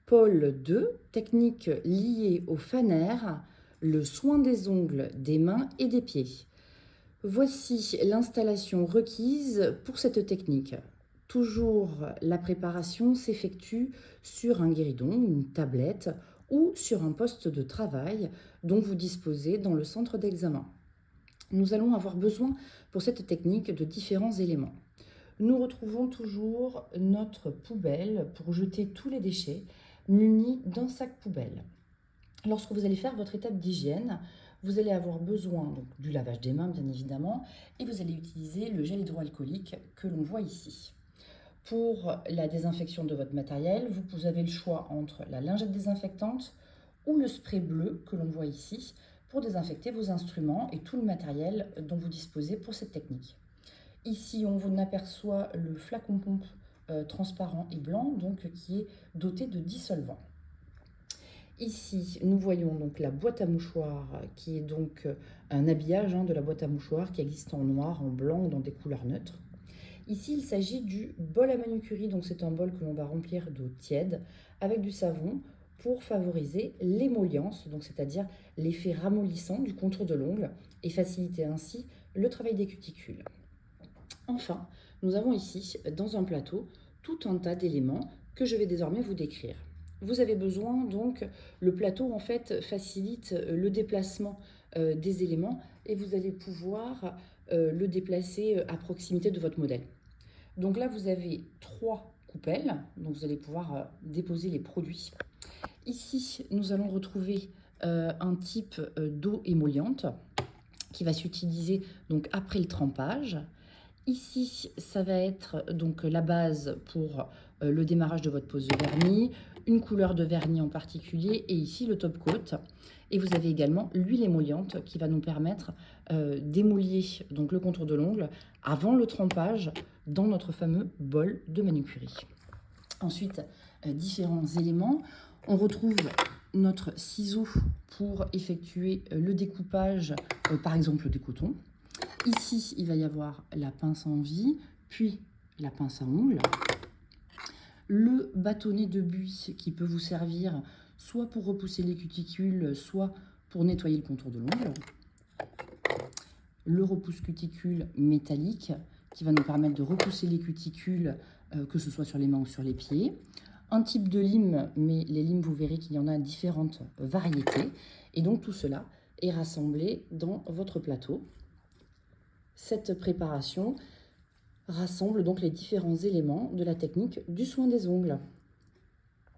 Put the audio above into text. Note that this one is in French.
Pôle 2, technique liée au FANER, le soin des ongles, des mains et des pieds. Voici l'installation requise pour cette technique. Toujours, la préparation s'effectue sur un guéridon, une tablette ou sur un poste de travail dont vous disposez dans le centre d'examen. Nous allons avoir besoin pour cette technique de différents éléments. Nous retrouvons toujours notre poubelle pour jeter tous les déchets munis d'un sac poubelle. Lorsque vous allez faire votre étape d'hygiène, vous allez avoir besoin donc, du lavage des mains bien évidemment et vous allez utiliser le gel hydroalcoolique que l'on voit ici. Pour la désinfection de votre matériel, vous avez le choix entre la lingette désinfectante ou le spray bleu que l'on voit ici pour désinfecter vos instruments et tout le matériel dont vous disposez pour cette technique. Ici, on aperçoit le flacon pompe transparent et blanc donc, qui est doté de dissolvant. Ici, nous voyons donc la boîte à mouchoirs qui est donc un habillage de la boîte à mouchoirs qui existe en noir, en blanc ou dans des couleurs neutres. Ici, il s'agit du bol à manucurie, donc c'est un bol que l'on va remplir d'eau tiède avec du savon pour favoriser l'émollience, donc c'est-à-dire l'effet ramollissant du contour de l'ongle et faciliter ainsi le travail des cuticules. Enfin, nous avons ici, dans un plateau, tout un tas d'éléments que je vais désormais vous décrire. Vous avez besoin donc, le plateau en fait facilite le déplacement des éléments et vous allez pouvoir le déplacer à proximité de votre modèle. Donc là, vous avez 3 coupelles, donc vous allez pouvoir déposer les produits. Ici, nous allons retrouver un type d'eau émolliente qui va s'utiliser donc après le trempage. Ici, ça va être donc la base pour le démarrage de votre pose de vernis, une couleur de vernis en particulier, et ici le top coat. Et vous avez également l'huile émolliente qui va nous permettre d'émolier donc le contour de l'ongle avant le trempage dans notre fameux bol de manucurie. Ensuite, différents éléments. On retrouve notre ciseau pour effectuer le découpage, par exemple des cotons. Ici, il va y avoir la pince à envie, puis la pince à ongles, le bâtonnet de buis qui peut vous servir soit pour repousser les cuticules, soit pour nettoyer le contour de l'ongle, le repousse-cuticule métallique qui va nous permettre de repousser les cuticules, que ce soit sur les mains ou sur les pieds, un type de lime, mais les limes, vous verrez qu'il y en a différentes variétés, et donc tout cela est rassemblé dans votre plateau. Cette préparation rassemble donc les différents éléments de la technique du soin des ongles.